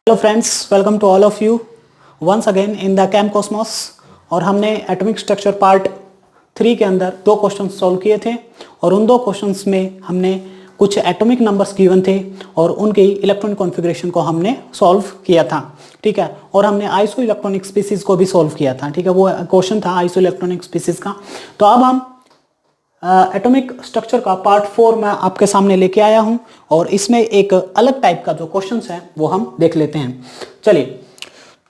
Hello friends, welcome to all of you once again in the chem cosmos. और हमने atomic structure part 3 के अंदर 2 question solve किए थे और उन 2 क्वेश्चंस में हमने कुछ एटॉमिक नंबर्स गिवन थे और उनके इलेक्ट्रॉनिक कॉन्फ़िगरेशन को हमने सॉल्व किया था। ठीक है, और हमने आइसो इलेक्ट्रॉनिक स्पीसीज को भी सॉल्व किया था। ठीक है, वो क्वेश्चन था आइसो इलेक्ट्रॉनिक स्पीसीज का। तो अब हम एटॉमिक स्ट्रक्चर का पार्ट 4 मैं आपके सामने लेके आया हूं और इसमें एक अलग टाइप का जो क्वेश्चंस है वो हम देख लेते हैं। चलिए,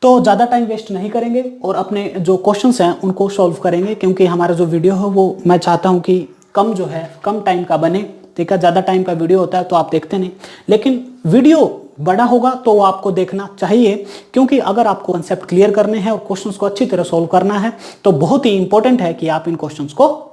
तो ज़्यादा टाइम वेस्ट नहीं करेंगे और अपने जो क्वेश्चंस हैं उनको सॉल्व करेंगे, क्योंकि हमारा जो वीडियो है वो मैं चाहता हूं कि कम टाइम का बने। ठीक है, ज़्यादा टाइम का वीडियो होता है तो आप देखते नहीं, लेकिन वीडियो बड़ा होगा तो वो आपको देखना चाहिए, क्योंकि अगर आपको कंसेप्ट क्लियर करने हैं और क्वेश्चंस को अच्छी तरह सॉल्व करना है तो बहुत ही इंपॉर्टेंट है कि आप इन क्वेश्चंस को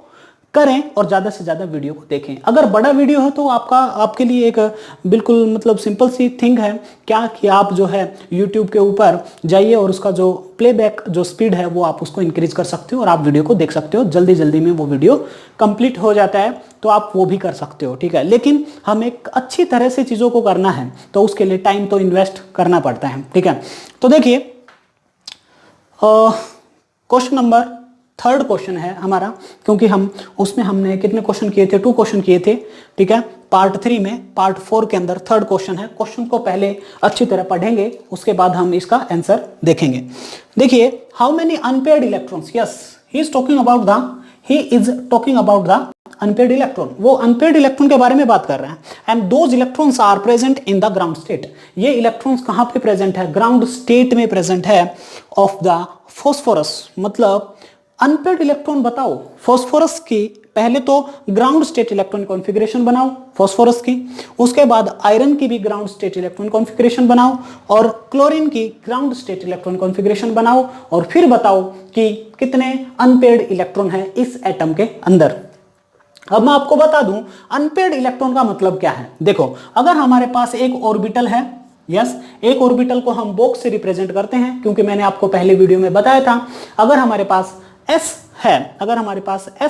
करें और ज़्यादा से ज़्यादा वीडियो को देखें। अगर बड़ा वीडियो है तो आपके लिए एक बिल्कुल मतलब सिंपल सी थिंग है क्या कि आप जो है YouTube के ऊपर जाइए और उसका जो प्लेबैक जो स्पीड है वो आप उसको इंक्रीज कर सकते हो और आप वीडियो को देख सकते हो। जल्दी जल्दी में वो वीडियो कंप्लीट हो जाता है तो आप वो भी कर सकते हो। ठीक है, लेकिन हमें एक अच्छी तरह से चीज़ों को करना है तो उसके लिए टाइम तो इन्वेस्ट करना पड़ता है। ठीक है, तो देखिए क्वेश्चन नंबर 3rd क्वेश्चन है हमारा, क्योंकि हम उसमें हमने कितने क्वेश्चन किए थे, 2 क्वेश्चन किए थे। ठीक है, पार्ट 3 में पार्ट 4 के अंदर 3rd क्वेश्चन है। क्वेश्चन को पहले अच्छी तरह पढ़ेंगे, उसके बाद हम इसका आंसर देखेंगे। देखिए, how many unpaired electrons, yes he is talking about the unpaired electron. वो अनपेयर्ड इलेक्ट्रॉन के बारे में बात कर रहे हैं। And those electrons are present in the ground state. ये इलेक्ट्रॉन्स कहां पे प्रेजेंट है? ग्राउंड स्टेट में प्रेजेंट है ऑफ द फॉस्फोरस। मतलब अनपेयर्ड इलेक्ट्रॉन बताओ फॉस्फोरस की, पहले तो ग्राउंड स्टेट इलेक्ट्रॉन कॉन्फ़िगरेशन बनाओ फॉस्फोरस की, उसके बाद आयरन की भी ग्राउंड स्टेट इलेक्ट्रॉन कॉन्फ़िगरेशन बनाओ और क्लोरीन की ग्राउंड स्टेट इलेक्ट्रॉन कॉन्फ़िगरेशन बनाओ और फिर बताओ कि कितने अनपेयर्ड इलेक्ट्रॉन है इस एटम के अंदर। अब मैं आपको बता दूं अनपेयर्ड इलेक्ट्रॉन का मतलब क्या है। देखो, अगर हमारे पास एक ऑर्बिटल है, एक ऑर्बिटल को हम बॉक्स से रिप्रेजेंट करते हैं, क्योंकि मैंने आपको पहले वीडियो में बताया था अगर हमारे पास S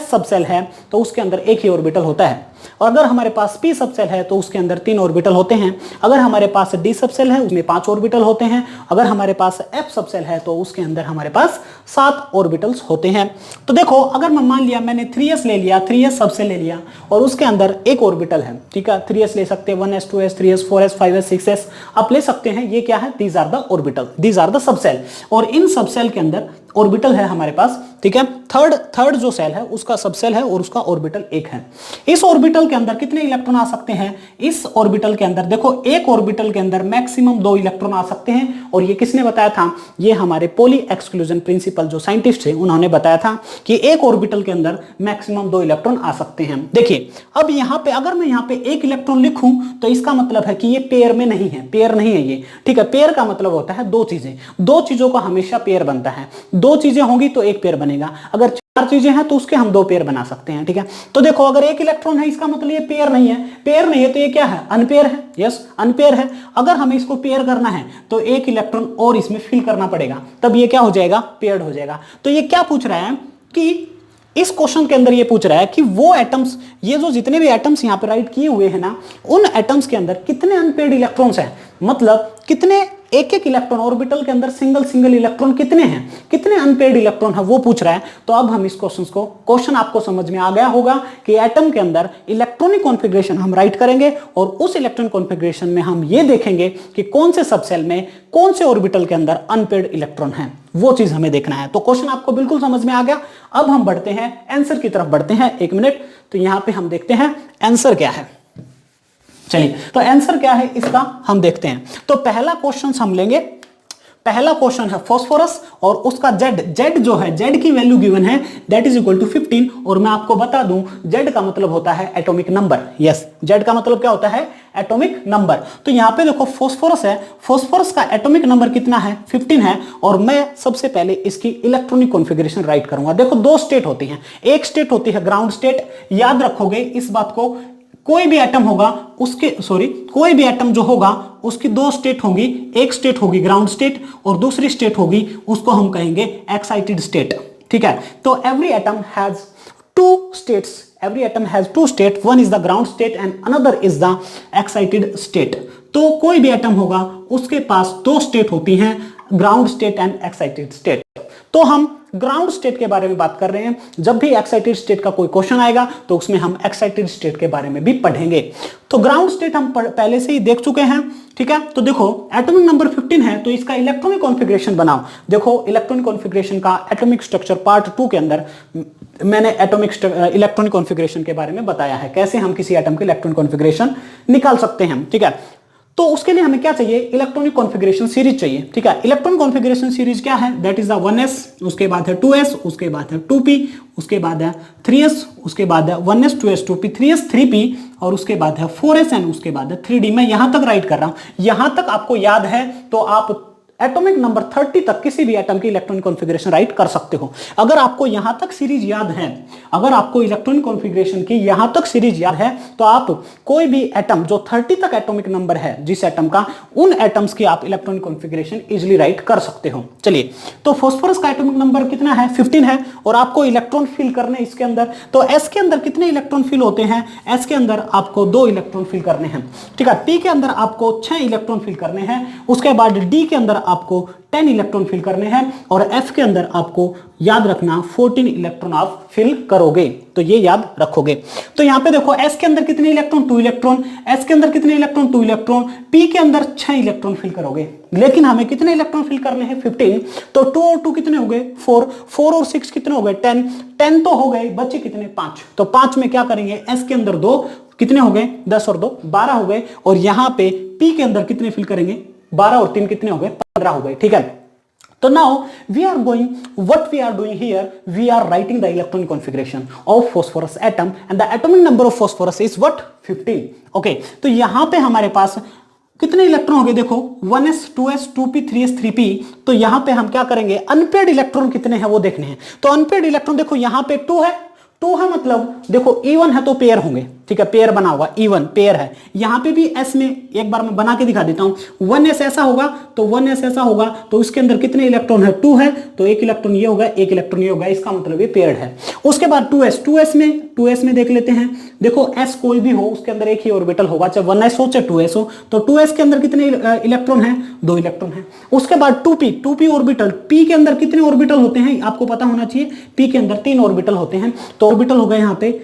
सबसेल है तो उसके अंदर एक ही ऑर्बिटल होता है, और अगर हमारे पास P सबसेल है तो उसके अंदर 3 ऑर्बिटल होते हैं। अगर हमारे पास D सबसेल है उसमें 5 ऑर्बिटल होते हैं। अगर हमारे पास F सबसेल है तो उसके अंदर हमारे पास 7 ऑर्बिटल्स होते हैं। तो देखो, अगर मैं मान लिया मैंने 3s ले लिया, 3s सबसेल ले लिया और उसके अंदर एक ऑर्बिटल है। ठीक है, 3s ले सकते हैं, 1s 2s 3s 4s 5s 6s आप ले सकते हैं। ये क्या है? These are the orbital, these are the subshell, और इन सबसेल के अंदर ऑर्बिटल है हमारे पास। ठीक है, थर्ड जो सेल है उसका सबसेल है और उसका ऑर्बिटल 1 है। इस ऑर्बिटल के अंदर कितने इलेक्ट्रॉन आ सकते हैं? इस ऑर्बिटल के अंदर देखो, एक ऑर्बिटल के अंदर मैक्सिमम 2 इलेक्ट्रॉन आ सकते हैं, और ये किसने बताया था? ये हमारे पॉली एक्सक्लूजन प्रिंसिपल जो साइंटिस्ट थे उन्होंने बताया था कि एक ऑर्बिटल के अंदर मैक्सिमम 2 इलेक्ट्रॉन आ सकते हैं। देखिए, अब यहां पे अगर मैं यहां पे 1 इलेक्ट्रॉन लिखूं तो इसका मतलब है कि ये पेयर में नहीं है, पेयर नहीं है ये। ठीक है, पेयर का मतलब होता है 2 चीजें, 2 चीजों का हमेशा पेयर बनता है। 2 चीजें होंगी तो एक पेयर बनेगा, अगर 4 चीजें हैं तो उसके हम 2 पेयर बना सकते हैं। ठीक है, तो देखो, अगर 1 इलेक्ट्रॉन है इसका मतलब ये पेयर नहीं है, पेयर नहीं है तो ये क्या है? अनपेयर है। यस, अनपेयर है। अगर हमें इसको पेयर करना है तो 1 इलेक्ट्रॉन और इसमें फिल करना पड़ेगा, तब ये क्या हो जाएगा? पेयर्ड हो जाएगा। तो ये क्या पूछ रहा है कि इस क्वेश्चन के अंदर ये पूछ रहा है कि वो एटम्स, ये जो जितने भी एटम्स यहां पे राइट किए हुए हैं ना, उन एटम्स के अंदर कितने अनपेयर्ड इलेक्ट्रॉन्स हैं, मतलब कितने एक इलेक्ट्रॉन ऑर्बिटल के अंदर सिंगल इलेक्ट्रॉन कितने हैं, कितने अनपेयर्ड इलेक्ट्रॉन है वो पूछ रहा है। तो अब हम इस क्वेश्चन आपको समझ में आ गया होगा कि एटम के अंदर इलेक्ट्रॉनिक कॉन्फ़िगरेशन हम राइट करेंगे और उस इलेक्ट्रॉनिक कॉन्फ़िगरेशन में हम ये देखेंगे कि कौन से सबसेल में कौन से ऑर्बिटल के अंदर अनपेयर्ड इलेक्ट्रॉन है, वो चीज हमें देखना है। तो क्वेश्चन आपको बिल्कुल समझ में आ गया। अब हम बढ़ते हैं आंसर की तरफ, बढ़ते हैं 1 मिनट। तो यहां पे हम देखते हैं आंसर क्या है। चलिए, तो आंसर क्या है इसका हम देखते हैं। तो पहला क्वेश्चन हम लेंगे, पहला क्वेश्चन है फॉस्फोरस और उसका जेड जो है, जेड की वैल्यू गिवन है दैट इज इक्वल टू 15। और मैं आपको बता दूं जेड का मतलब होता है एटॉमिक नंबर। यस, जेड का मतलब क्या होता है? Atomic number. तो यहां पे देखो फॉस्फोरस है, फॉस्फोरस का एटॉमिक नंबर कितना है? 15 है। और मैं सबसे पहले इसकी इलेक्ट्रॉनिक कॉन्फ़िगरेशन राइट करूंगा। देखो, 2 स्टेट होती हैं, एक स्टेट होती है ग्राउंड स्टेट, याद रखोगे इस बात को, कोई भी एटम होगा कोई भी एटम जो होगा उसकी 2 स्टेट होंगी, एक स्टेट होगी ग्राउंड स्टेट और दूसरी स्टेट होगी, उसको हम कहेंगे एक्साइटेड स्टेट। ठीक है, तो every atom has 2 states, one is the ground state and another is the excited state। तो कोई भी एटम होगा उसके पास दो स्टेट होती हैं, ground state and excited state. तो हम ग्राउंड स्टेट के बारे में बात कर रहे हैं। जब भी एक्साइटेड स्टेट का कोई क्वेश्चन आएगा तो उसमें हम एक्साइटेड स्टेट के बारे में भी पढ़ेंगे। तो ग्राउंड स्टेट हम पहले से ही देख चुके हैं, ठीक है। तो देखो एटॉमिक नंबर 15 है, तो इसका इलेक्ट्रॉनिक कॉन्फ़िगरेशन बनाओ। देखो इलेक्ट्रॉनिक कॉन्फ़िगरेशन का एटॉमिक स्ट्रक्चर पार्ट 2 के अंदर मैंने एटॉमिक इलेक्ट्रॉनिक कॉन्फ़िगरेशन के बारे में बताया है, कैसे हम किसी एटम के इलेक्ट्रॉनिक कॉन्फ़िगरेशन निकाल सकते हैं, ठीक है। तो उसके लिए हमें क्या चाहिए, इलेक्ट्रॉनिक कॉन्फ़िगरेशन सीरीज चाहिए, ठीक है। इलेक्ट्रॉनिक कॉन्फ़िगरेशन सीरीज क्या है, दैट इज द 1s, उसके बाद है 2s, उसके बाद है 2p, उसके बाद है 3s, उसके बाद है 1s 2s 2p 3s 3p, और उसके बाद है 4s एंड उसके बाद है 3d। मैं यहां तक राइट कर रहा हूं, यहां तक आपको याद है तो आप एटॉमिक नंबर 30 तक किसी भी एटम की इलेक्ट्रॉनिक कॉन्फ़िगरेशन राइट कर सकते हो। अगर आपको यहां तक सीरीज याद है, अगर आपको इलेक्ट्रॉनिक कॉन्फ़िगरेशन की यहां तक सीरीज याद है, तो आप कोई भी एटम जो 30 तक एटॉमिक नंबर है जिस एटम का, उन एटम्स की आप इलेक्ट्रॉनिक कॉन्फ़िगरेशन इजीली राइट कर सकते हो। चलिए, तो फास्फोरस का एटॉमिक नंबर कितना है, 15 है, और आपको इलेक्ट्रॉन फिल करने इसके अंदर। तो एस के अंदर कितने इलेक्ट्रॉन फिल होते हैं, एस के अंदर आपको 2 इलेक्ट्रॉन फिल करने हैं, ठीक है। टी के अंदर आपको 6 इलेक्ट्रॉन फिल करने हैं, उसके बाद डी के अंदर आपको 10 इलेक्ट्रॉन फिल करने हैं, और एफ के अंदर आपको याद रखना 14 इलेक्ट्रॉन आप फिल करोगे। तो ये याद रखोगे। तो यहां पे देखो एस के अंदर कितने इलेक्ट्रॉन, 2 इलेक्ट्रॉन, एस के अंदर कितने इलेक्ट्रॉन, 2 इलेक्ट्रॉन, पी के अंदर 6 इलेक्ट्रॉन फिल करोगे, लेकिन हमें कितने इलेक्ट्रॉन फिल करने हैं, 15। तो 2 और 2 कितने हो गए, 4, 4 और 6 कितने हो गए, 10, 10 तो हो गए, बचे कितने, 5। तो 5 में क्या करेंगे, एस के अंदर 2 कितने हो गए, 10 और 2 12 हो गए, और यहां पे पी के अंदर कितने फिल करेंगे, 12 और 3 कितने हो गए, 15 हो गए, ठीक है। So now we are going, what we are doing here, we are writing the electronic configuration of phosphorus atom and the atomic number of phosphorus is what, 15. Okay, तो यहां पे हमारे पास कितने इलेक्ट्रॉन हो गए, देखो 1s 2s 2p 3s 3p। तो यहां पे हम क्या करेंगे, अनपेड इलेक्ट्रॉन कितने हैं वो देखने हैं। तो अनपेड इलेक्ट्रॉन देखो यहां पे 2 है, 2 है मतलब देखो E1 है तो पेयर होंगे, ठीक है, पेयर बना होगा, E1 पेयर है। यहां पे भी S में एक बार मैं बना के दिखा देता हूं, 1s ऐसा होगा तो 1s ऐसा होगा, तो इसके अंदर कितने इलेक्ट्रॉन है, 2 है, तो 1 इलेक्ट्रॉन ये होगा, 1 इलेक्ट्रॉन ये होगा, इसका मतलब ये पेयर्ड है। उसके बाद 2s में देख लेते हैं, देखो S कोई भी हो उसके अंदर एक ही ऑर्बिटल होगा, चाहे 1s हो चाहे 2s हो। तो 2s के अंदर कितने इलेक्ट्रॉन है, 2 इलेक्ट्रॉन है। उसके बाद 2p ऑर्बिटल, p के अंदर कितने ऑर्बिटल होते हैं आपको पता होना चाहिए, p के अंदर 3 ऑर्बिटल होते हैं। तो ऑर्बिटल हो गए यहाँ पे,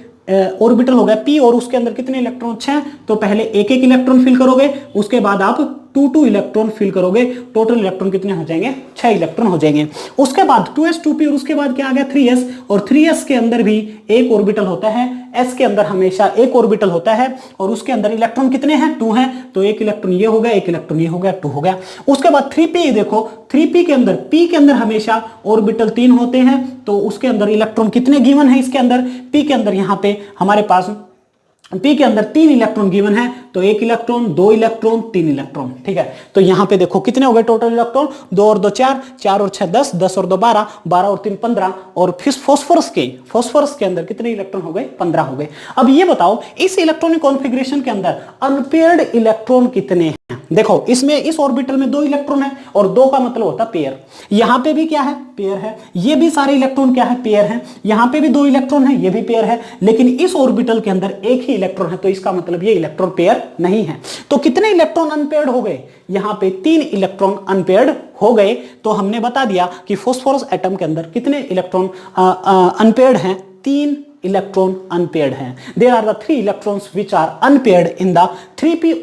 ऑर्बिटल हो गया p, और उसके अंदर कितने इलेक्ट्रॉन, 6। तो पहले एक इलेक्ट्रॉन फिल करोगे, उसके बाद आप 2 इलेक्ट्रॉन फिल करोगे, टोटल इलेक्ट्रॉन कितने हो जाएंगे, 6 इलेक्ट्रॉन हो जाएंगे। उसके बाद 2s 2p, और उसके बाद क्या आ गया 3s, और 3s के अंदर भी एक ऑर्बिटल होता है, s के अंदर हमेशा एक ऑर्बिटल होता है, और उसके अंदर इलेक्ट्रॉन कितने हैं, 2 हैं, तो एक इलेक्ट्रॉन ये हो गया, एक इलेक्ट्रॉन ये हो गया, 2 हो गया। उसके बाद 3p देखो, 3p के अंदर, p के अंदर हमेशा ऑर्बिटल 3 होते हैं, तो उसके अंदर इलेक्ट्रॉन कितने गिवन है, इसके अंदर p के अंदर यहाँ पे हमारे पास p के अंदर 3 इलेक्ट्रॉन गिवन है, तो 1 इलेक्ट्रॉन 2 इलेक्ट्रॉन 3 इलेक्ट्रॉन, ठीक है। तो यहां पे देखो कितने हो गए टोटल इलेक्ट्रॉन, 2 और 2 4, 4 और 6 10, 10 और 2 12, 12 और 3 15, और फिर फास्फोरस के अंदर कितने इलेक्ट्रॉन हो गए, 15 हो गए। अब ये बताओ इस इलेक्ट्रॉनिक कॉन्फ़िगरेशन के अंदर अनपेयर्ड इलेक्ट्रॉन कितने हैं। देखो इसमें इस ऑर्बिटल में 2 इलेक्ट्रॉन है, और 2 का मतलब होता है पेयर। यहां पे भी क्या है, पेयर है। ये भी सारे इलेक्ट्रॉन क्या है, पेयर है। यहां पे भी 2 इलेक्ट्रॉन है, ये भी पेयर है, लेकिन इस ऑर्बिटल के अंदर एक ही इलेक्ट्रॉन है, तो इसका मतलब ये इलेक्ट्रॉन पेयर नहीं है। तो कितने इलेक्ट्रॉन अनपेयर्ड हो गए, यहां पे 3 इलेक्ट्रॉन अनपेयर्ड हो गए। तो हमने बता दिया कि फास्फोरस एटम के अंदर कितने इलेक्ट्रॉन अनपेयर्ड हैं, 3 इलेक्ट्रॉन अनपेयर्ड हैं। There are the 3 electrons which are unpaired in the 3p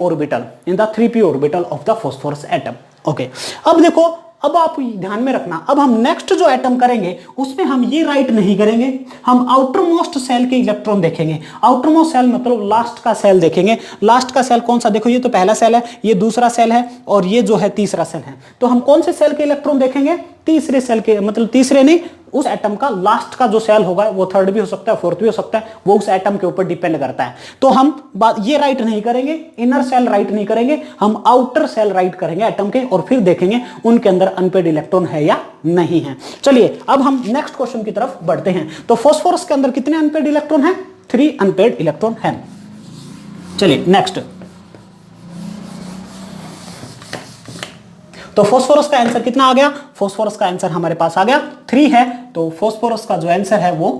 orbital of the phosphorus atom. Okay, अब देखो, अब आप ध्यान में रखना, अब हम नेक्स्ट जो एटम करेंगे उसमें हम ये राइट नहीं करेंगे, हम आउटर मोस्ट सेल के इलेक्ट्रॉन देखेंगे। आउटर मोस्ट सेल मतलब लास्ट का सेल देखेंगे। लास्ट का सेल कौन सा, देखो ये तो पहला सेल है, ये दूसरा सेल है, और ये जो है तीसरा सेल है। तो हम कौन से सेल के इलेक्ट्रॉन देखेंगे, तीसरे सेल के, मतलब तीसरे नहीं, उस एटम का लास्ट का जो सेल होगा, वो थर्ड भी हो सकता है, फोर्थ भी हो सकता है, वो उस एटम के ऊपर डिपेंड करता है। तो हम बात ये राइट नहीं करेंगे, इनर सेल राइट नहीं करेंगे, हम आउटर सेल राइट करेंगे एटम के, और फिर देखेंगे उनके अंदर अनपेयर्ड इलेक्ट्रॉन है या नहीं है। चलिए अब हम नेक्स्ट क्वेश्चन की तरफ बढ़ते हैं। तो फास्फोरस के अंदर कितने अनपेयर्ड इलेक्ट्रॉन है, 3 अनपेयर्ड इलेक्ट्रॉन है। चलिए नेक्स्ट, तो फास्फोरस का आंसर कितना आ गया, फास्फोरस का आंसर हमारे पास आ गया 3 है। तो फास्फोरस का जो आंसर है वो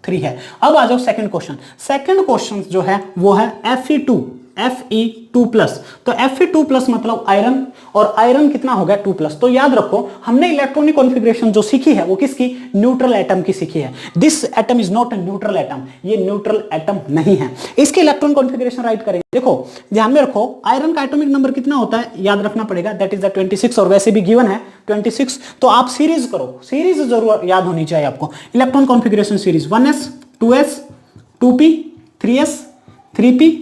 3 है। अब आ जाओ सेकंड क्वेश्चन। सेकंड क्वेश्चन जो है वो है Fe2। Fe2+, तो Fe2+ मतलब आयरन, और आयरन कितना हो गया 2+। तो याद रखो हमने इलेक्ट्रॉनिक कॉन्फ़िगरेशन जो सीखी है वो किसकी, न्यूट्रल एटम की सीखी है। This atom is not a neutral atom, ये न्यूट्रल एटम नहीं है। इसके इलेक्ट्रॉन कॉन्फ़िगरेशन राइट करेंगे। देखो ध्यान में रखो आयरन का एटॉमिक नंबर कितना होता है, याद रखना पड़ेगा, दैट इज द 26, और वैसे भी गिवन है 26। तो आप सीरीज करो, सीरीज जरूर याद होनी चाहिए आपको। Electron configuration series 1s 2s 2p 3s 3p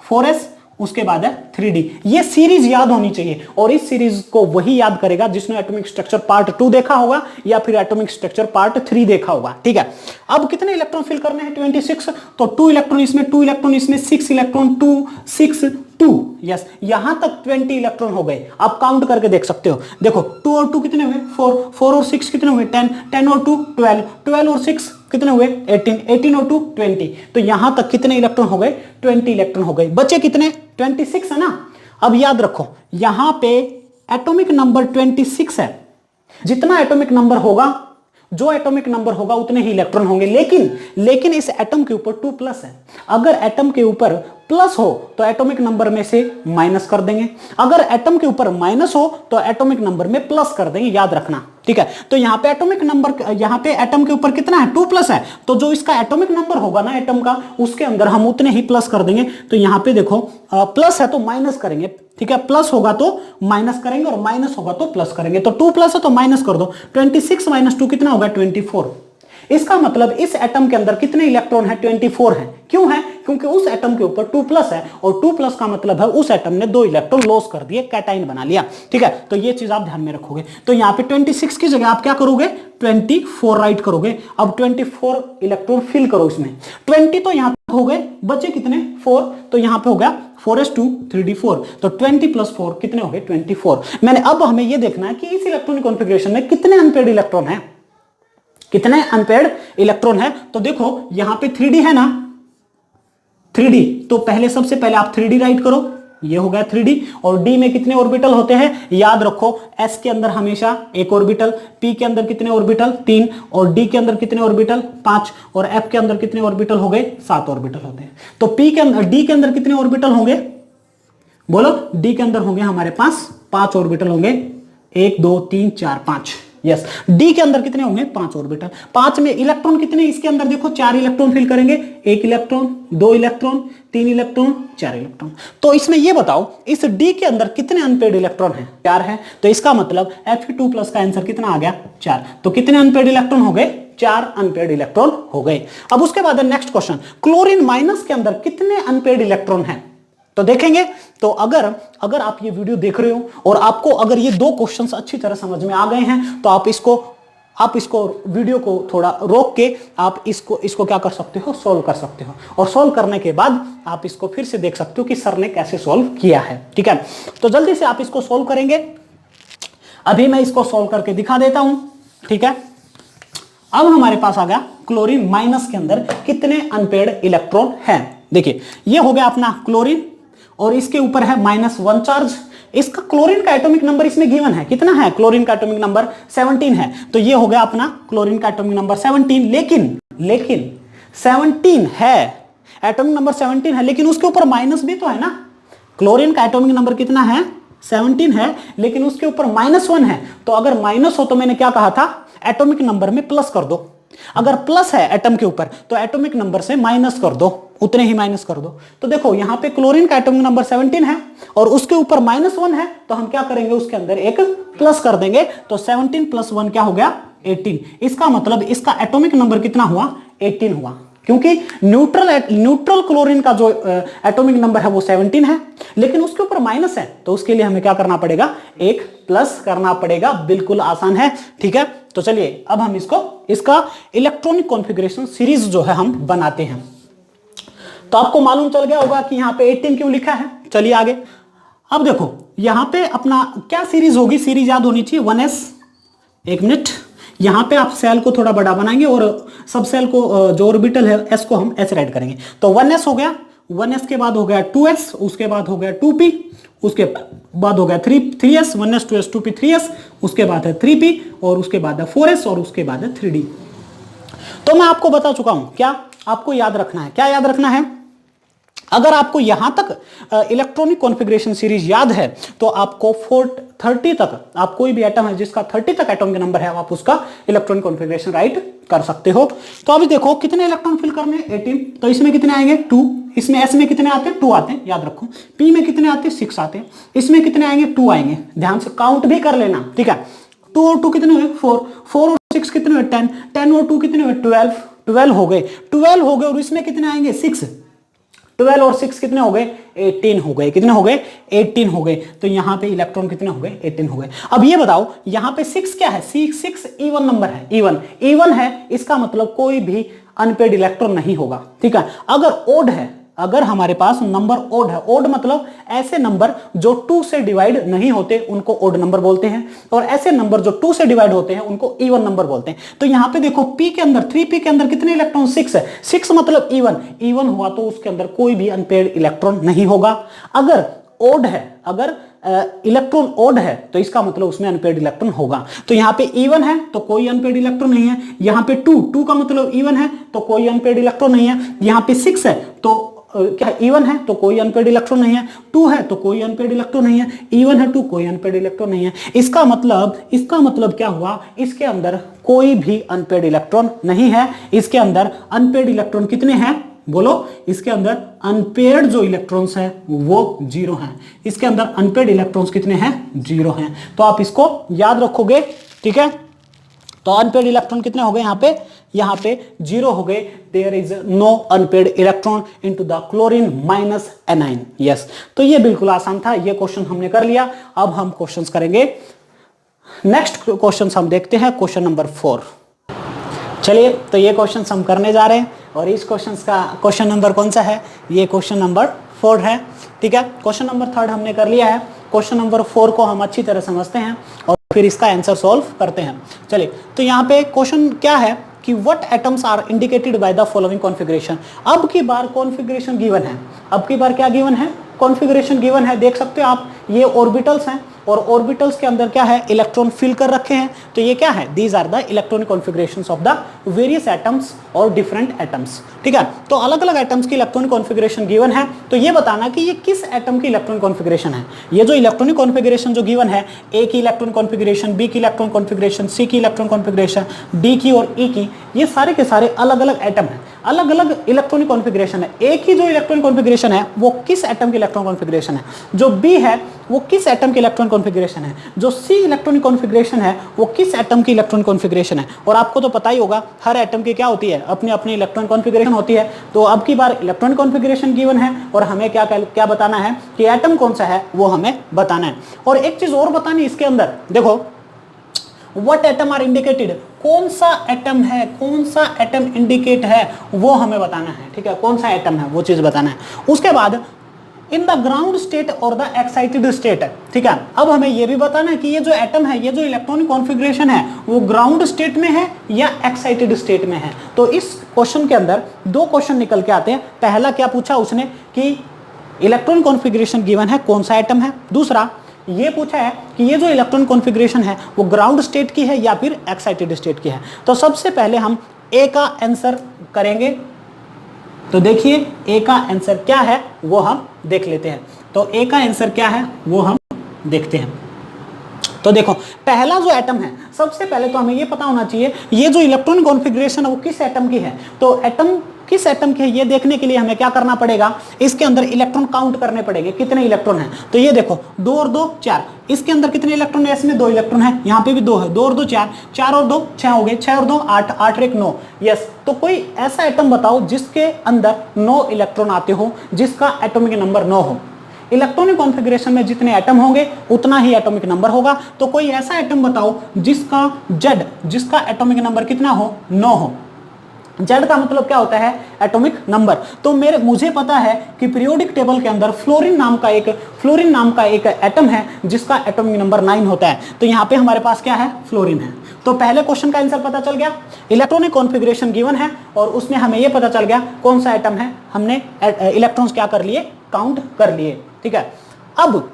4s, उसके बाद है 3d। ये सीरीज याद होनी चाहिए, और इस सीरीज को वही याद करेगा जिसने एटॉमिक स्ट्रक्चर पार्ट 2 देखा होगा या फिर एटॉमिक स्ट्रक्चर पार्ट 3 देखा होगा। ठीक है, अब कितने इलेक्ट्रॉन फिल करने हैं 26, तो 2 इलेक्ट्रॉन इसमें, 2 इलेक्ट्रॉन इसमें, 6 इलेक्ट्रॉन 2 6 2, यस, यहां तक 20 इलेक्ट्रॉन हो गए। आप काउंट करके देख सकते हो। देखो 2 और 2 कितने हुए 4, 4 और 6 कितने हुए 10, 10 और 2 12, 12 और 6 कितने हुए 18, 18 और 2 20। तो यहां तक कितने इलेक्ट्रॉन हो गए 20 इलेक्ट्रॉन हो गए। बचे कितने 26 है ना। अब याद रखो यहां पे एटॉमिक नंबर 26 है, जितना एटॉमिक नंबर होगा, जो एटॉमिक नंबर होगा उतने ही इलेक्ट्रॉन होंगे। लेकिन इस एटम के ऊपर 2+ है। अगर एटम के ऊपर प्लस हो तो एटॉमिक नंबर में से माइनस कर देंगे, अगर एटम के ऊपर माइनस हो तो एटॉमिक नंबर में प्लस कर देंगे, याद रखना। ठीक है, तो यहां पे एटॉमिक नंबर, यहां पे एटम के ऊपर कितना है 2+ है, तो जो इसका एटॉमिक नंबर होगा ना एटम का, उसके अंदर हम उतने ही प्लस कर देंगे। तो यहां पे देखो प्लस है तो माइनस करेंगे। ठीक है, प्लस होगा तो माइनस करेंगे और माइनस होगा तो प्लस करेंगे। तो 2+ है तो माइनस कर दो, 26 - 2 कितना होगा 24। इसका मतलब इस एटम के अंदर कितने इलेक्ट्रॉन है 24 है। क्यों है, क्योंकि उस एटम के ऊपर 2+ है, और 2+ का मतलब है उस एटम ने 2 इलेक्ट्रॉन लॉस कर दिए, कैटाइन बना लिया। ठीक है, तो ये चीज आप ध्यान में रखोगे। तो यहां पे 26 की जगह आप क्या करोगे 24 राइट करोगे। अब 24 इलेक्ट्रॉन फिल करो इसमें। 20 तो यहां पे हो गए, बचे कितने 4, तो यहां पे हो गया 4s2 3d4, तो 20 + 4 कितने हो गए 24। मैंने अब हमें यह देखना है कि इस इलेक्ट्रॉनिक कॉन्फ़िगरेशन में कितने अनपेयर्ड इलेक्ट्रॉन है, कितने अनपेयर्ड इलेक्ट्रॉन है। तो देखो यहां पे 3d है ना, 3d, तो पहले सबसे पहले आप 3d राइट करो, ये हो गया 3d। और d में कितने ऑर्बिटल होते हैं, याद रखो s के अंदर हमेशा एक ऑर्बिटल, p के अंदर कितने ऑर्बिटल 3, और d के अंदर कितने ऑर्बिटल 5, और f के अंदर कितने ऑर्बिटल हो गए 7 ऑर्बिटल होते हैं। तो p के अंदर, d के अंदर कितने ऑर्बिटल होंगे, बोलो, d के अंदर होंगे हमारे पास 5 ऑर्बिटल होंगे, 1 2 3 4 5, यस। डी के अंदर कितने होंगे 5 ऑर्बिटल। 5 में इलेक्ट्रॉन कितने, इसके अंदर देखो 4 इलेक्ट्रॉन फिल करेंगे, 1 इलेक्ट्रॉन 2 इलेक्ट्रॉन 3 इलेक्ट्रॉन 4 इलेक्ट्रॉन। तो इसमें ये बताओ इस डी के अंदर कितने अनपेयर्ड इलेक्ट्रॉन हैं, 4 है। तो इसका मतलब Fe2+ का आंसर कितना आ गया 4। तो कितने अनपेयर्ड इलेक्ट्रॉन हो गए 4 अनपेयर्ड इलेक्ट्रॉन हो गए। अब उसके बाद नेक्स्ट क्वेश्चन, क्लोरीन माइनस के अंदर कितने अनपेयर्ड इलेक्ट्रॉन हैं, तो देखेंगे। तो अगर आप ये वीडियो देख रहे हो और आपको अगर ये 2 क्वेश्चंस अच्छी तरह समझ में आ गए हैं, तो आप इसको वीडियो को थोड़ा रोक के आप इसको क्या कर सकते हो, सोल्व कर सकते हो। और सोल्व करने के बाद आप इसको फिर से देख सकते हो कि सर ने कैसे सोल्व किया है। ठीक है, तो जल्दी से आप इसको सोल्व करेंगे। अभी मैं इसको सोल्व करके दिखा देता हूं। ठीक है, अब हमारे पास आ गया क्लोरीन माइनस के अंदर कितने अनपेयर्ड इलेक्ट्रॉन हैं। देखिए ये हो गया अपना क्लोरीन, और इसके ऊपर है -1 चार्ज। इसका क्लोरीन का एटॉमिक नंबर इसमें गिवन है, कितना है क्लोरीन का एटॉमिक नंबर 17 है। तो ये हो गया अपना क्लोरीन का एटॉमिक नंबर 17। लेकिन 17 है, एटॉमिक नंबर 17 है, लेकिन उसके ऊपर माइनस भी तो है ना। क्लोरीन का एटॉमिक नंबर कितना है 17 है, लेकिन उसके ऊपर -1 है। तो अगर माइनस हो तो मैंने क्या कहा था, एटॉमिक नंबर में प्लस कर दो। अगर प्लस है एटम के ऊपर तो एटॉमिक नंबर से माइनस कर दो, उतने ही माइनस कर दो। तो देखो यहां पे क्लोरीन का एटॉमिक नंबर 17 है और उसके ऊपर -1 है, तो हम क्या करेंगे उसके अंदर एक प्लस कर देंगे। तो 17 + 1 क्या हो गया 18। इसका मतलब इसका एटॉमिक नंबर कितना हुआ 18 हुआ, क्योंकि न्यूट्रल क्लोरीन का जो एटॉमिक नंबर है वो 17 है, लेकिन उसके ऊपर माइनस है, तो उसके लिए हमें क्या करना पड़ेगा, एक प्लस करना पड़ेगा। बिल्कुल आसान है। ठीक है, तो चलिए अब हम इसका इलेक्ट्रॉनिक कॉन्फ़िगरेशन सीरीज जो है हम बनाते हैं। तो आपको मालूम चल गया होगा कि यहां पे 18 क्यों लिखा है। चलिए आगे। अब देखो यहां पे अपना क्या सीरीज होगी, सीरीज याद होनी चाहिए 1s। एक मिनट, यहां पे आप सेल को थोड़ा बड़ा बनाएंगे और सब सेल को जो ऑर्बिटल है s को हम s राइट करेंगे। तो 1s हो गया, 1s के बाद हो गया 2s, उसके बाद हो गया 2p, उसके बाद हो गया 3s, 1s 2s 2p 3s, उसके बाद है 3p, और उसके बाद है 4s, और उसके बाद है 3d। तो मैं आपको बता चुका हूं, क्या आपको याद रखना है, क्या याद रखना है, अगर आपको यहां तक इलेक्ट्रॉनिक कॉन्फ़िगरेशन सीरीज याद है तो आपको 30 तक, आप कोई भी एटम है जिसका 30 तक एटॉमिक नंबर है, आप उसका इलेक्ट्रॉनिक कॉन्फ़िगरेशन राइट कर सकते हो। तो अभी देखो कितने इलेक्ट्रॉन फिल करने, 18, तो इसमें कितने आएंगे 2, इसमें एस में कितने आते हैं 2 आते हैं, याद रखो। पी में कितने आते हैं 6 आते हैं, इसमें कितने आएंगे 2 आएंगे, ध्यान से काउंट भी कर लेना, ठीक है। 2 और 2 कितने हुए 4, 4 और 6 कितने हुए 10, 10 और 2 कितने हुए 12, 12 हो गए, 12 हो गए, और इसमें कितने आएंगे 6, 12 और 6 कितने हो गए 18 हो गए, कितने हो गए 18 हो गए। तो यहां पे इलेक्ट्रॉन कितने हो गए 18 हो गए। अब ये बताओ यहां पे 6 क्या है, 6 इवन नंबर है, इवन है, इसका मतलब कोई भी अनपेड इलेक्ट्रॉन नहीं होगा, ठीक है। अगर ओड है, अगर हमारे पास नंबर ओड है, ओड मतलब ऐसे नंबर जो 2 से डिवाइड नहीं होते उनको ओड नंबर बोलते हैं, और ऐसे नंबर जो 2 से डिवाइड होते हैं उनको इवन नंबर बोलते हैं। तो यहां पे देखो p के अंदर 3p के अंदर कितने इलेक्ट्रॉन 6 है, 6 मतलब इवन हुआ तो उसके अंदर कोई भी अनपेड इलेक्ट्रॉन नहीं होगा। अगर ओड है, अगर इलेक्ट्रॉन ओड है तो इसका मतलब उसमें अनपेड इलेक्ट्रॉन होगा। तो यहां पे इवन है तो कोई अनपेड इलेक्ट्रॉन नहीं है, यहां पे 2 का मतलब इवन है तो कोई अनपेड इलेक्ट्रॉन नहीं है, यहां पे 6 है तो क्या इवन है तो कोई अनपेड इलेक्ट्रॉन नहीं है, 2 है तो कोई अनपेड इलेक्ट्रॉन नहीं है, इवन है 2 कोई अनपेड इलेक्ट्रॉन नहीं है। इसका मतलब क्या हुआ, इसके अंदर कोई भी अनपेड इलेक्ट्रॉन नहीं है। इसके अंदर अनपेड इलेक्ट्रॉन कितने हैं बोलो, इसके अंदर अनपेड जो इलेक्ट्रॉन्स है वो 0 हैं, इसके अंदर अनपेड इलेक्ट्रॉन्स कितने हैं 0 हैं। तो आप इसको याद रखोगे, ठीक है। तो अनपेड इलेक्ट्रॉन कितने हो गए यहाँ पे 0 हो गए। There is no unpaired electron into the chlorine minus anion. Yes, तो ये बिल्कुल आसान था, ये क्वेश्चन हमने कर लिया। अब हम क्वेश्चंस करेंगे, नेक्स्ट क्वेश्चंस हम देखते हैं, क्वेश्चन नंबर 4। चलिए, तो ये क्वेश्चन हम करने जा रहे हैं, और इस क्वेश्चन नंबर कौन सा है, ये क्वेश्चन नंबर 4 है, ठीक है। क्वेश्चन नंबर 3 हमने कर लिया है, क्वेश्चन नंबर 4 को हम अच्छी तरह समझते हैं और फिर इसका आंसर सॉल्व करते हैं। चलिए, तो यहाँ पे क्वेश्चन क्या है कि what atoms are indicated by the following configuration. अब की बार कॉन्फ़िगरेशन गिवन है, अब की बार क्या गिवन है, कॉन्फ़िगरेशन गिवन है। देख सकते हो आप, ये ऑर्बिटल्स हैं और ऑर्बिटल्स के अंदर क्या है, इलेक्ट्रॉन फिल कर रखे हैं। तो ये क्या है, these are the electronic configurations of the various atoms और डिफरेंट एटम्स, ठीक है। तो अलग अलग एटम्स की इलेक्ट्रॉनिक कॉन्फ़िगरेशन गिवन है। तो ये बताना कि ये किस एटम की इलेक्ट्रॉनिक कॉन्फ़िगरेशन है। ये जो इलेक्ट्रॉनिक कॉन्फ़िगरेशन जो गिवन है, ए की इलेक्ट्रॉनिक कॉन्फ़िगरेशन, बी की इलेक्ट्रॉनिक कॉन्फ़िगरेशन, सी की इलेक्ट्रॉनिक कॉन्फ़िगरेशन, डी की और ई की, ये सारे के सारे अलग अलग एटम हैं, अलग अलग इलेक्ट्रॉनिक कॉन्फ़िगरेशन है। ए की जो इलेक्ट्रॉनिक कॉन्फ़िगरेशन है वो किस एटम की इलेक्ट्रॉनिक कॉन्फ़िगरेशन है, जो बी है वो किस एटम की इलेक्ट्रॉनिक कॉन्फ़िगरेशन है, जो सी इलेक्ट्रॉनिक कॉन्फ़िगरेशन है वो किस एटम की इलेक्ट्रॉनिक कॉन्फ़िगरेशन है। और आपको तो पता ही होगा, हर एटम की क्या होती है, अपनी अपनी इलेक्ट्रॉनिक कॉन्फ़िगरेशन होती है। तो अब की बार इलेक्ट्रॉनिक कॉन्फ़िगरेशन गिवन है और हमें क्या बताना है कि एटम कौन सा है वो हमें बताना है। और एक चीज और बतानी इसके अंदर, देखो व्हाट एटम आर इंडिकेटेड, कौन सा एटम है, कौन सा एटम इंडिकेट है वो हमें बताना है, ठीक है, कौन सा एटम है वो चीज बताना है। उसके बाद इन द ग्राउंड स्टेट और द एक्साइटेड स्टेट, ठीक है। अब हमें यह भी बताना है कि ये जो एटम है, ये जो इलेक्ट्रॉनिक कॉन्फ़िगरेशन है वो ग्राउंड स्टेट में है या एक्साइटेड स्टेट में है। तो इस क्वेश्चन के अंदर 2 क्वेश्चन निकल के आते हैं। पहला क्या पूछा उसने कि इलेक्ट्रॉनिक कॉन्फ़िगरेशन गिवन है, कौन सा एटम है। दूसरा ये पूछा है कि ये जो इलेक्ट्रॉनिक कॉन्फ़िगरेशन है वो ग्राउंड स्टेट की है या फिर एक्साइटेड स्टेट की है। तो सबसे पहले हम ए का आंसर करेंगे। तो देखिए ए का आंसर क्या है वो हम देख लेते हैं। तो ए का आंसर क्या है वो हम देखते हैं। तो देखो, पहला जो एटम है, सबसे पहले तो हमें ये पता होना चाहिए ये जो इलेक्ट्रॉनिक कॉन्फ़िगरेशन है वो किस एटम की है। तो एटम किस एटम की है ये देखने के लिए हमें क्या करना पड़ेगा, इसके अंदर इलेक्ट्रॉन काउंट करने पड़ेंगे, कितने इलेक्ट्रॉन हैं। तो ये देखो 2 और 2 4, इसके अंदर कितने इलेक्ट्रॉन है, इसमें 2 इलेक्ट्रॉन है, यहाँ पे भी 2 है, 2 और 2 4, 4 और 2 6 हो गए, 6 और 2 8, 8 और 1 9। यस, तो कोई ऐसा एटम बताओ जिसके अंदर 9 इलेक्ट्रॉन आते हो, जिसका एटॉमिक नंबर 9 हो। इलेक्ट्रॉनिक कॉन्फ़िगरेशन में जितने एटम होंगे उतना ही एटॉमिक नंबर होगा। तो कोई ऐसा एटम बताओ जिसका जेड, जिसका एटॉमिक नंबर कितना हो, 9 हो। जेड का मतलब क्या होता है, एटॉमिक नंबर। तो मुझे पता है कि पीरियोडिक टेबल के अंदर फ्लोरीन नाम का एक एटम है जिसका एटॉमिक नंबर 9 होता है। तो यहाँ पे हमारे पास क्या है, फ्लोरीन है। तो पहले क्वेश्चन का आंसर पता चल गया, इलेक्ट्रॉनिक कॉन्फ़िगरेशन गिवन है और उसमें हमें यह पता चल गया कौन सा एटम है, हमने इलेक्ट्रॉन्स क्या कर लिए, काउंट कर लिए, ठीक है। अब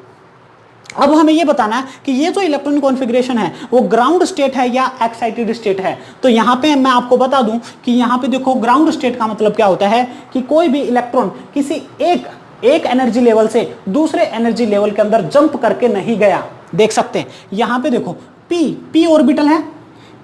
अब हमें यह बताना है कि ये जो इलेक्ट्रॉनिक कॉन्फ़िगरेशन है वो ग्राउंड स्टेट है या एक्साइटेड स्टेट है। तो यहां पे मैं आपको बता दूं कि यहां पे देखो ग्राउंड स्टेट का मतलब क्या होता है कि कोई भी इलेक्ट्रॉन किसी एक एनर्जी लेवल से दूसरे एनर्जी लेवल के अंदर जंप करके नहीं गया। देख सकते हैं यहां पे देखो p ऑर्बिटल है,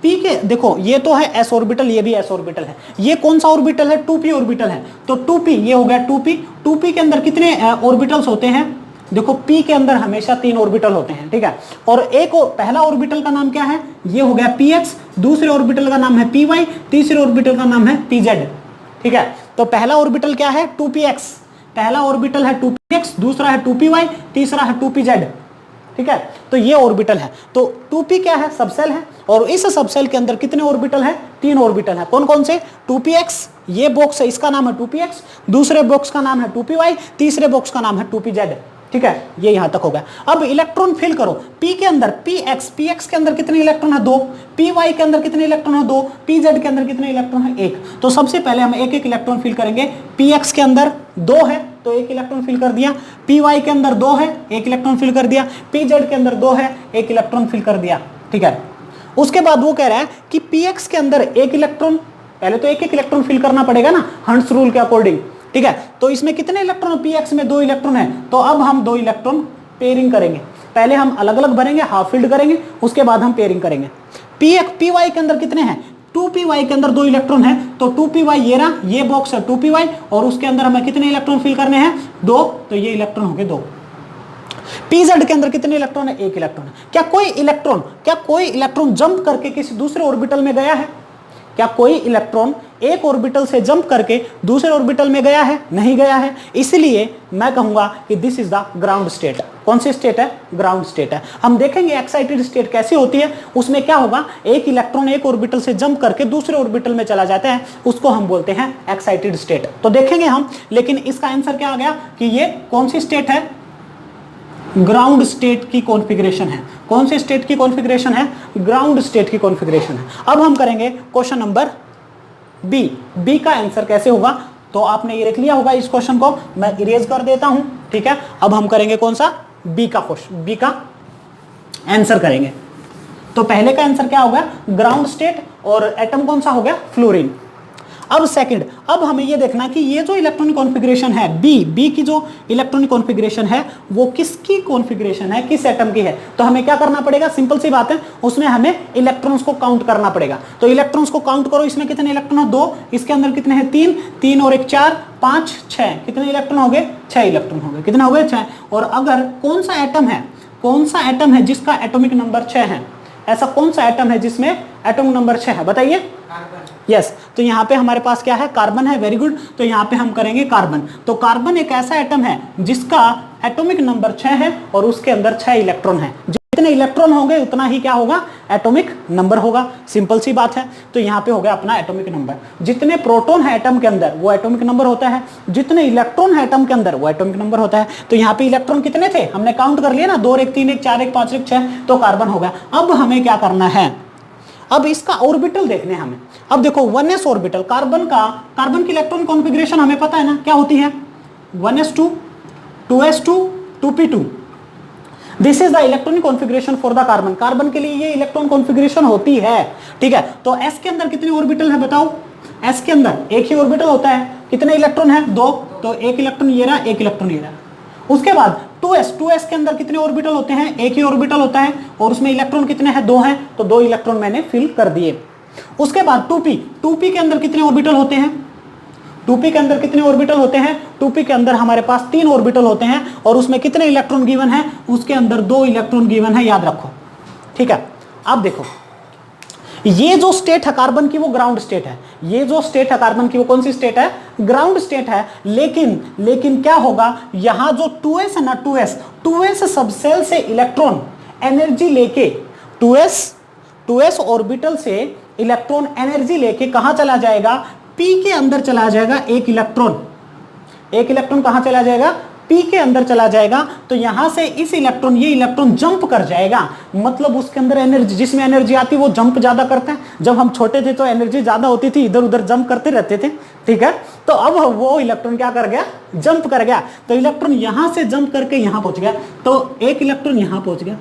p के देखो ये तो है s ऑर्बिटल, ये भी s ऑर्बिटल है। ये कौन सा ऑर्बिटल है? 2p ऑर्बिटल है। तो 2p ये हो गया 2p के अंदर कितने ऑर्बिटल्स होते हैं? देखो p के अंदर हमेशा 3 ऑर्बिटल होते हैं, ठीक है। और पहला ऑर्बिटल का नाम क्या है? ये हो गया px, दूसरे ऑर्बिटल का नाम है py, तीसरे ऑर्बिटल का नाम है pz, ठीक है। तो पहला ऑर्बिटल क्या है? 2px, पहला ऑर्बिटल है 2px, दूसरा है 2py, तीसरा है 2pz, ठीक है। तो ये ऑर्बिटल है। तो 2p क्या है? सबसेल है। और इस सबसेल के अंदर कितने ऑर्बिटल है? 3 ऑर्बिटल है। कौन कौन से? 2px, ये बॉक्स है इसका नाम है 2px, दूसरे बॉक्स का नाम है 2py, तीसरे बॉक्स का नाम है 2pz, ठीक है। ये यहां तक हो गया। अब इलेक्ट्रॉन फिल करो p के अंदर, px के अंदर कितने इलेक्ट्रॉन है? 2। py के अंदर कितने इलेक्ट्रॉन है? 2। pz के अंदर कितने इलेक्ट्रॉन है? 1। तो सबसे पहले हम एक एक इलेक्ट्रॉन फिल करेंगे। px के अंदर 2 है तो 1 इलेक्ट्रॉन फिल कर दिया, py के अंदर 2 है 1 इलेक्ट्रॉन फिल कर दिया, pz के अंदर 2 है 1 इलेक्ट्रॉन फिल कर दिया, ठीक है। उसके बाद वो कह रहा है कि px के अंदर 1 इलेक्ट्रॉन, पहले तो एक एक इलेक्ट्रॉन फिल करना पड़ेगा ना हंट्स रूल के अकॉर्डिंग, ठीक है। तो इसमें कितने इलेक्ट्रॉन? px में 2 इलेक्ट्रॉन है। तो अब हम 2 इलेक्ट्रॉन पेयरिंग करेंगे। पहले हम अलग अलग भरेंगे, हाफ फील्ड करेंगे, उसके बाद हम पेयरिंग करेंगे। py के अंदर कितने हैं? 2py के अंदर 2 इलेक्ट्रॉन है। तो 2py ये रहा, ये बॉक्स है 2py और उसके अंदर हमें कितने इलेक्ट्रॉन फिल करने हैं? 2। तो ये इलेक्ट्रॉन हो गए 2। pz के अंदर कितने इलेक्ट्रॉन है? 1 इलेक्ट्रॉन है। क्या कोई इलेक्ट्रॉन जंप करके किसी दूसरे ऑर्बिटल में गया है? क्या कोई इलेक्ट्रॉन एक ऑर्बिटल से जंप करके दूसरे ऑर्बिटल में गया है? नहीं गया है। इसलिए मैं कहूंगा कि this is the ground state. कौन सी स्टेट है? ग्राउंड स्टेट है। हम देखेंगे एक्साइटेड स्टेट कैसी होती है। उसमें क्या होगा? एक इलेक्ट्रॉन एक ऑर्बिटल से जंप करके दूसरे ऑर्बिटल में चला जाता है, उसको हम बोलते हैं एक्साइटेड स्टेट। तो देखेंगे हम, लेकिन इसका आंसर क्या आ गया कि ये कौन सी स्टेट है? ग्राउंड स्टेट की कॉन्फ़िगरेशन है। कौन सी स्टेट की कॉन्फ़िगरेशन है? ग्राउंड स्टेट की कॉन्फ़िगरेशन है। अब हम करेंगे क्वेश्चन नंबर बी का आंसर कैसे होगा? तो आपने ये लिख लिया होगा इस क्वेश्चन को, मैं इरेज कर देता हूं, ठीक है। अब हम करेंगे कौन सा? बी का क्वेश्चन, बी का आंसर करेंगे। तो पहले का आंसर क्या होगा? ग्राउंड स्टेट, और एटम कौन सा हो गया? फ्लोरीन। अब सेकंड, अब हमें ये देखना कि ये जो इलेक्ट्रॉनिक कॉन्फ़िगरेशन है बी की जो इलेक्ट्रॉनिक कॉन्फ़िगरेशन है वो किसकी कॉन्फ़िगरेशन है, किस एटम की है। तो हमें क्या करना पड़ेगा? सिंपल सी बात है, उसमें हमें इलेक्ट्रॉन्स को काउंट करना पड़ेगा। तो इलेक्ट्रॉन्स को काउंट करो, इसमें कितने इलेक्ट्रॉन है? 2। इसके अंदर कितने हैं? 3 और 1 4, 5 6, कितने इलेक्ट्रॉन हो गए? 6 इलेक्ट्रॉन हो गए। कितने हो गए? 6। और अगर कौन सा एटम है जिसका एटॉमिक नंबर 6 है? ऐसा कौन सा एटम है जिसमें एटॉमिक नंबर 6 है? बताइए। यस, तो यहाँ पे हमारे पास क्या है? कार्बन है। Very good. तो यहाँ पे हम करेंगे कार्बन। तो कार्बन एक ऐसा एटम है जिसका एटॉमिक नंबर 6 है और उसके अंदर 6 इलेक्ट्रॉन है। जितने इलेक्ट्रॉन होंगे उतना ही क्या होगा? एटॉमिक नंबर होगा। सिंपल सी बात है। तो यहाँ पे हो गया अपना एटॉमिक नंबर। जितने प्रोटॉन है एटम के अंदर वो एटॉमिक नंबर होता है, जितने इलेक्ट्रॉन है एटम के अंदर वो एटॉमिक नंबर होता है। तो यहाँ पे इलेक्ट्रॉन कितने थे? हमने काउंट कर लिया ना, 2 1 3 1 4 1 5 1 6। तो कार्बन हो गया। अब हमें क्या करना है? अब इसका ऑर्बिटल देखने हमें। अब देखो 1s ऑर्बिटल, कार्बन की इलेक्ट्रॉन कॉन्फ़िगरेशन हमें पता है ना क्या होती है? 1s2 2s2 2p2। This is the electronic configuration for the carbon. Carbon के लिए ये इलेक्ट्रॉन कॉन्फ़िगरेशन होती है, ठीक है। तो s के अंदर कितने ऑर्बिटल है बताओ? s के अंदर एक ही ऑर्बिटल होता है। कितने इलेक्ट्रॉन है? 2। तो 1 इलेक्ट्रॉन ये रहा, 1 इलेक्ट्रॉन ये रहा। उसके बाद 2s के अंदर कितने ऑर्बिटल होते हैं? एक ही ऑर्बिटल होता है और उसमें इलेक्ट्रॉन कितने हैं? 2 हैं। तो 2 इलेक्ट्रॉन मैंने फिल कर दिए। उसके बाद 2p के अंदर कितने ऑर्बिटल होते हैं? 2p के अंदर कितने ऑर्बिटल होते हैं? 2p के अंदर हमारे पास 3 ऑर्बिटल होते हैं और उसमें कितने इलेक्ट्रॉन गिवन है? उसके अंदर 2 इलेक्ट्रॉन गिवन है, याद रखो, ठीक है। अब देखो ये जो स्टेट है कार्बन की वो ग्राउंड स्टेट है। ये जो स्टेट है कार्बन की वो कौन सी स्टेट है? ग्राउंड स्टेट है। लेकिन क्या होगा? यहां जो 2s है ना, 2s सबसेल से इलेक्ट्रॉन एनर्जी लेके 2s ऑर्बिटल से इलेक्ट्रॉन एनर्जी लेके कहां चला जाएगा? p के अंदर चला जाएगा। एक इलेक्ट्रॉन कहां चला जाएगा? p के अंदर चला जाएगा तो यहां से इस इलेक्ट्रॉन, ये इलेक्ट्रॉन जंप कर जाएगा, मतलब उसके अंदर एनर्जी, जिसमें एनर्जी आती है वो जंप ज्यादा करता है। जब हम छोटे थे तो एनर्जी ज्यादा होती थी, इधर उधर जंप करते रहते थे, ठीक है। तो अब वो इलेक्ट्रॉन क्या कर गया, जंप कर गया। तो इलेक्ट्रॉन यहां से जंप करके यहां पहुंच गया, तो एक इलेक्ट्रॉन यहां पहुंच गया।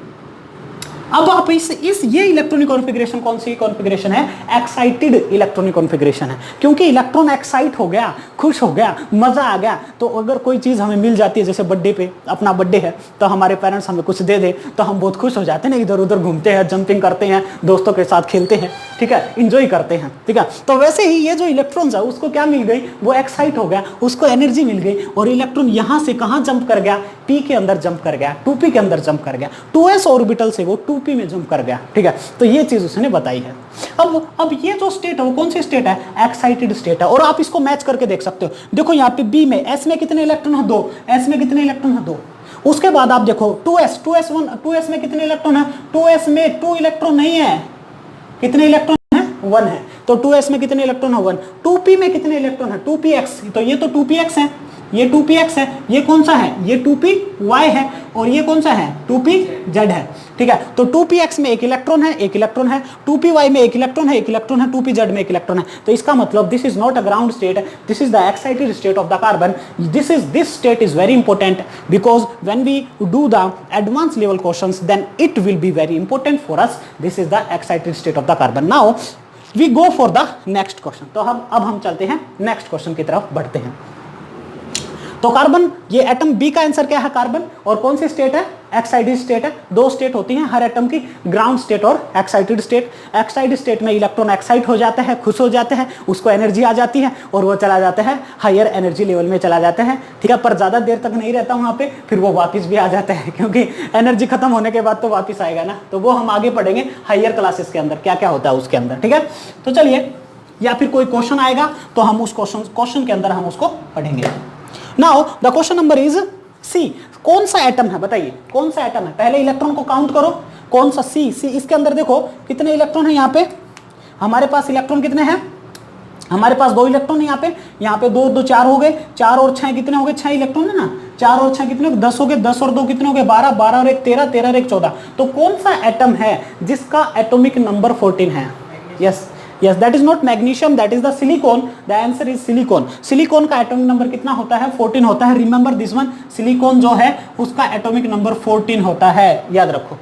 अब आप इस ये इलेक्ट्रॉनिक कॉन्फ़िगरेशन कौन सी कॉन्फ़िगरेशन है, एक्साइटेड इलेक्ट्रॉनिक कॉन्फ़िगरेशन है, क्योंकि इलेक्ट्रॉन एक्साइट हो गया, खुश हो गया, मजा आ गया। तो अगर कोई चीज हमें मिल जाती है, जैसे बर्थडे पे, अपना बर्थडे है तो हमारे पेरेंट्स हमें कुछ दे दे तो हम बहुत खुश हो जाते हैं ना, इधर उधर घूमते हैं, जंपिंग करते हैं, दोस्तों के साथ खेलते हैं, ठीक है, इंजॉय करते हैं, ठीक है। तो वैसे ही ये जो इलेक्ट्रॉन्स है उसको क्या मिल गई, वो एक्साइट हो गया, उसको एनर्जी मिल गई, और इलेक्ट्रॉन यहां से कहां जंप कर गया, p के अंदर जंप कर गया, 2p के अंदर जंप कर गया, 2s ऑर्बिटल से वो 2p में जंप कर गया, ठीक है। तो ये चीज उसने बताई है। अब ये जो स्टेट है वो कौन सी स्टेट है, एक्साइटेड स्टेट है। और आप इसको मैच करके देख सकते हो, देखो यहाँ पे b में, s में कितने इलेक्ट्रॉन है, 2, s में कितने इलेक्ट्रॉन है, 2। उसके बाद आप देखो 2s में कितने इलेक्ट्रॉन है, 2s में 2 इलेक्ट्रॉन नहीं है, कितने इलेक्ट्रॉन है, 1 है। तो 2s में कितने इलेक्ट्रॉन है, 1। 2p में कितने इलेक्ट्रॉन है, 2px, तो ये तो 2px है, ये 2px है, ये कौन सा है, ये 2py है, और ये कौन सा है, 2pz है, ठीक है। तो 2px में एक इलेक्ट्रॉन है, एक इलेक्ट्रॉन है, 2py में एक इलेक्ट्रॉन है, एक इलेक्ट्रॉन है, 2pz में एक इलेक्ट्रॉन है। तो इसका मतलब this is not a ground state, this is the excited state of the carbon. This state is very important because when we do the advance level questions then it will be very important for us. This is the excited state of the carbon. Now we go for the next question. तो अब हम चलते हैं next question की तरफ बढ़ते हैं। तो कार्बन, ये एटम बी का आंसर क्या है, कार्बन, और कौन सी स्टेट है, एक्साइटेड स्टेट है। 2 स्टेट होती हैं हर एटम की, ग्राउंड स्टेट और एक्साइटेड स्टेट। एक्साइटेड स्टेट में इलेक्ट्रॉन एक्साइट हो जाते हैं, खुश हो जाते हैं, उसको एनर्जी आ जाती है और वो चला जाता है हायर एनर्जी लेवल में चला जाता है, ठीक है। पर ज्यादा देर तक नहीं रहता वहां पे, फिर वो वापस भी आ जाता है, क्योंकि एनर्जी खत्म होने के बाद तो वापस आएगा ना। तो वो हम आगे पढ़ेंगे हायर क्लासेस के अंदर क्या क्या होता है उसके अंदर, ठीक है। तो चलिए, या फिर कोई क्वेश्चन आएगा तो हम उस क्वेश्चन के अंदर हम उसको पढ़ेंगे। Now the question number is C. कौन सा एटम है, बताइए कौन सा एटम है, पहले इलेक्ट्रॉन को काउंट करो, कौन सा, सी। इसके अंदर देखो कितने इलेक्ट्रॉन है, यहाँ पे हमारे पास इलेक्ट्रॉन कितने हैं, हमारे पास 2 इलेक्ट्रॉन है यहाँ पे 2 2 4 हो गए, 4 और 6 कितने हो गए, 6 इलेक्ट्रॉन है ना, 4 और 6 कितने हो गए, 10 हो गए, 10 और 2 कितने हो गए, 12, 12 और 1 13, 13 और 1 14। तो कौन सा एटम है जिसका एटॉमिक नंबर 14 है, yes yes, that is not magnesium, that is the silicon. The answer is silicon. silicon का एटॉमिक नंबर कितना होता है, 14 होता है। रिमेंबर दिस वन, silicon जो है उसका एटॉमिक नंबर 14 होता है, याद रखो,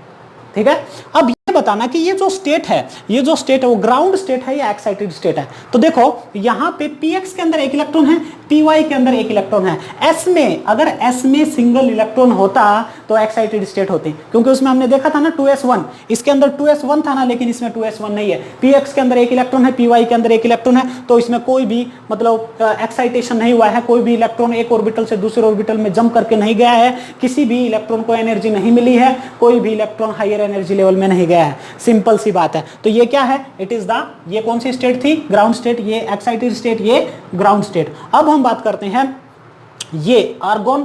ठीक है। अब ये बताना कि ये जो स्टेट है, ये जो स्टेट है वो ग्राउंड स्टेट है या एक्साइटेड स्टेट है। तो देखो यहाँ पे px के अंदर एक इलेक्ट्रॉन है, py के अंदर एक इलेक्ट्रॉन है। s में, अगर s में सिंगल इलेक्ट्रॉन होता तो एक्साइटेड स्टेट होती, क्योंकि उसमें हमने देखा था ना 2s1, इसके अंदर 2s1 था ना, लेकिन इसमें 2s1 नहीं है। px के अंदर एक इलेक्ट्रॉन है, py के अंदर एक इलेक्ट्रॉन है, तो इसमें कोई भी मतलब एक्साइटेशन नहीं हुआ है, कोई भी इलेक्ट्रॉन एक ऑर्बिटल से दूसरे ऑर्बिटल में जंप करके नहीं गया है, किसी भी इलेक्ट्रॉन को एनर्जी नहीं मिली है, कोई भी इलेक्ट्रॉन हायर एनर्जी लेवल में नहीं गया है, सिंपल सी बात है। तो ये क्या है, इट इज द, ये कौन सी स्टेट थी, ग्राउंड स्टेट, ये एक्साइटेड स्टेट, ये ग्राउंड स्टेट। अब हम बात करते हैं ये आर्गोन,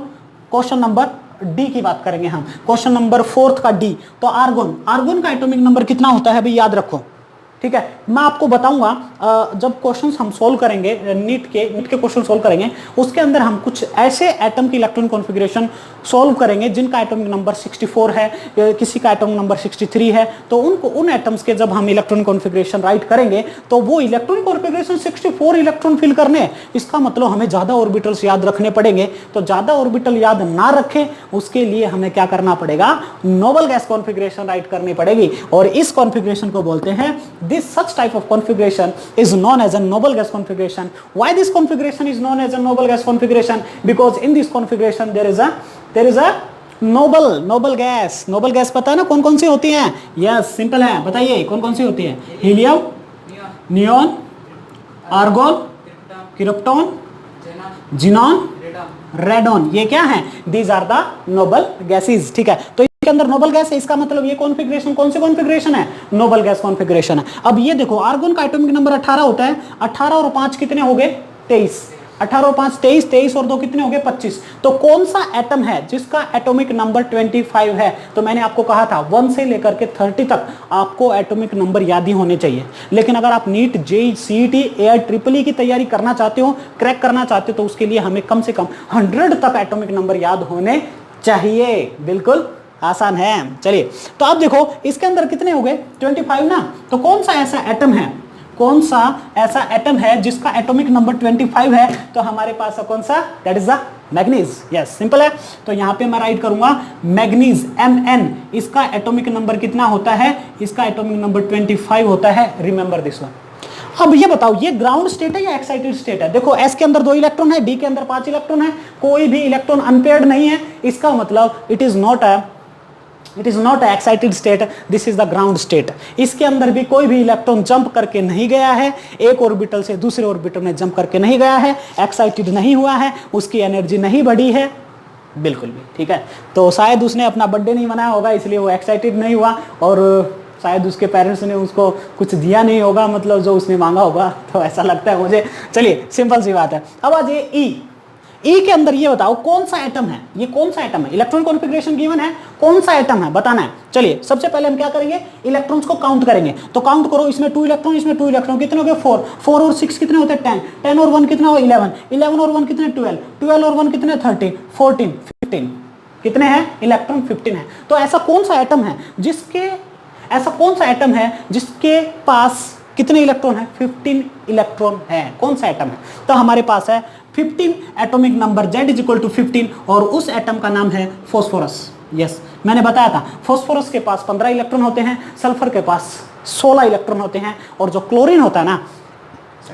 क्वेश्चन नंबर डी की बात करेंगे हम, क्वेश्चन नंबर 4 का डी। तो आर्गोन का एटॉमिक नंबर कितना होता है भाई, याद रखो, ठीक है। मैं आपको बताऊंगा जब क्वेश्चंस हम सोल्व करेंगे, नीट के क्वेश्चन सोल्व करेंगे, उसके अंदर हम कुछ ऐसे एटम की इलेक्ट्रॉन कॉन्फ़िगरेशन सोल्व करेंगे जिनका एटॉमिक नंबर 64 है, किसी का एटॉमिक नंबर 63 है। तो उन एटम्स के जब हम इलेक्ट्रॉन कॉन्फ़िगरेशन राइट करेंगे तो वो इलेक्ट्रॉन कॉन्फ़िगरेशन 64 इलेक्ट्रॉन फिल करने, इसका मतलब हमें ज्यादा ऑर्बिटल्स याद रखने पड़ेंगे। तो ज्यादा ऑर्बिटल याद ना रखें उसके लिए हमें क्या करना पड़ेगा, नोबल गैस कॉन्फ़िगरेशन राइट करनी पड़ेगी, और इस कॉन्फ़िगरेशन को बोलते हैं, this such type of configuration is known as a noble gas configuration. Why this configuration is known as a noble gas configuration? Because in this configuration there is a noble gas पता है ना कौन कौन सी होती हैं, yes simple है, बताइए कौन कौन सी होती है, helium, neon, argon, krypton, xenon, radon, ये क्या है, these are the noble gases, ठीक है। तो के अंदर नोबल गैस है, इसका मतलब ये कॉन्फ़िगरेशन कौन सी कॉन्फ़िगरेशन है, नोबल गैस कॉन्फ़िगरेशन है। अब ये देखो आर्गोन का एटॉमिक नंबर 18 होता है, 18 और 5 कितने हो गए, 23, 18 और 5 23, 23 और 2 कितने हो गए 25। तो कौन सा एटम है जिसका एटॉमिक नंबर 25 है? तो मैंने आपको कहा था 1 से लेकर के 30 तक आपको एटॉमिक नंबर याद ही होने चाहिए। लेकिन अगर आप NEET, JEE, CET, A I triple E की तैयारी करना चाहते हो, क्रैक करना चाहते हो, तो उसके लिए हमें कम से कम 100 तक एटॉमिक नंबर याद होने चाहिए। बिल्कुल आसान है। चलिए, तो आप देखो इसके अंदर कितने हो गए 25 ना। तो कौन सा ऐसा एटम है, कौन सा ऐसा एटम है जिसका एटॉमिक नंबर 25 है? तो हमारे पास कौन सा? That is the manganese. Yes, simple है। तो यहां पे मैं राइट करूंगा मैग्नीज, Mn। इसका एटॉमिक नंबर कितना होता है? इसका एटॉमिक नंबर 25 होता है। Remember this one. अब ये बताओ, ये ग्राउंड स्टेट है या एक्साइटेड स्टेट है? देखो S के अंदर 2 इलेक्ट्रॉन है, D के अंदर 5 इलेक्ट्रॉन है, कोई भी इलेक्ट्रॉन अनपेयर्ड नहीं है। इसका मतलब it is not a excited state, this is the ground state. इसके अंदर भी कोई भी इलेक्ट्रॉन जंप करके नहीं गया है, एक ऑर्बिटल से दूसरे ऑर्बिटल में जंप करके नहीं गया है, एक्साइटेड नहीं हुआ है, उसकी एनर्जी नहीं बढ़ी है बिल्कुल भी। ठीक है, तो शायद उसने अपना बर्थडे नहीं मनाया होगा इसलिए वो एक्साइटेड नहीं हुआ, और शायद उसके पेरेंट्स ने उसको कुछ दिया नहीं होगा, मतलब जो उसने मांगा होगा, तो ऐसा लगता है मुझे। चलिए, सिंपल सी बात है। अब आ जाइए ई के अंदर ये बताओ कौन सा एटम है? ये कौन सा एटम है? इलेक्ट्रॉन कॉन्फ़िगरेशन गिवन है, कौन सा एटम है बताना है। चलिए, सबसे पहले हम क्या करेंगे? इलेक्ट्रॉन्स को काउंट करेंगे। तो काउंट करो, इसमें 2 इलेक्ट्रॉन, इसमें 2 इलेक्ट्रॉन, कितने हो गए 4, 4 और 6 कितने होते हैं 10, 10 और 1 कितना हो 11, 11 और 1 कितने 12, 12 और 1 कितने 13, 14, 15, कितने हैं इलेक्ट्रॉन? 15 है। तो ऐसा कौन सा एटम है जिसके पास कितने इलेक्ट्रॉन है? 15 इलेक्ट्रॉन है। कौन सा एटम है? तो हमारे पास है 15 atomic number, Z is equal to 15, और उस एटम का नाम है फॉस्फोरस। यस, मैंने बताया था फॉस्फोरस के पास 15 इलेक्ट्रॉन होते हैं, सल्फर के पास 16 इलेक्ट्रॉन होते हैं, और जो क्लोरीन होता है ना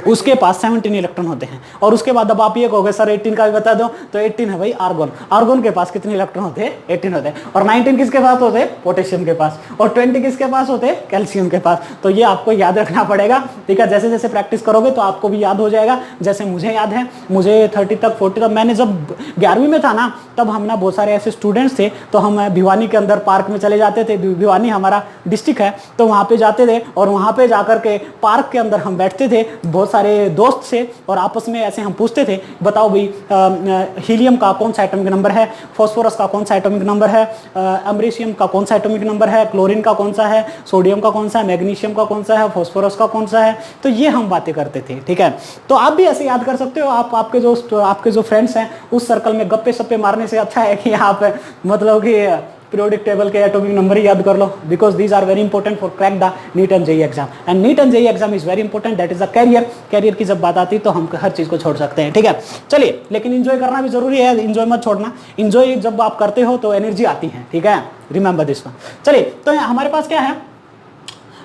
उसके पास 17 इलेक्ट्रॉन होते हैं। और उसके बाद अब आप ये कहोगे सर 18 का भी बता दो, तो 18 है भाई आर्गोन। आर्गोन के पास कितने इलेक्ट्रॉन होते हैं? 18 होते हैं। और 19 किसके पास होते हैं? पोटेशियम के पास। और 20 किसके पास होते हैं? कैल्शियम के पास। तो ये आपको याद रखना पड़ेगा। ठीक है, जैसे जैसे प्रैक्टिस करोगे तो आपको भी याद हो जाएगा। जैसे मुझे याद है, मुझे 30 तक 40 तक, मैंने जब 11वीं में था ना, तब हम ना बहुत सारे ऐसे स्टूडेंट्स थे, तो हम भिवानी के अंदर पार्क में चले जाते थे। भिवानी हमारा डिस्ट्रिक्ट है, तो वहाँ पे जाते थे, और वहाँ पे जाकर के पार्क के अंदर हम बैठते थे बहुत सारे दोस्त से, और आपस में ऐसे हम पूछते थे, बताओ भाई हीलियम का कौन सा एटॉमिक नंबर है, फास्फोरस का कौन सा एटॉमिक नंबर है, अमरीशियम का कौन सा एटॉमिक नंबर है, क्लोरीन का कौन सा है, सोडियम का कौन सा है, मैग्नीशियम का कौन सा है, फास्फोरस का कौन सा है। तो ये हम बातें करते थे। ठीक है, तो आप भी ऐसे याद कर सकते हो। आप आपके जो फ्रेंड्स हैं उस सर्कल में गप्पे सप्पे मारने से अच्छा है कि आप मतलब कि पीरियोडिक टेबल के एटॉमिक नंबर ही याद कर लो, because these are very important for crack the NEET and JEE exam. And NEET and JEE exam is very important, that is a career की जब बात आती है तो हम हर चीज को छोड़ सकते हैं। ठीक है, चलिए, लेकिन इंजॉय करना भी जरूरी है, इंजॉय मत छोड़ना। इंजॉय जब आप करते हो तो एनर्जी आती है। ठीक है, रिमेंबर दिस वन। चलिए, तो हमारे पास क्या है,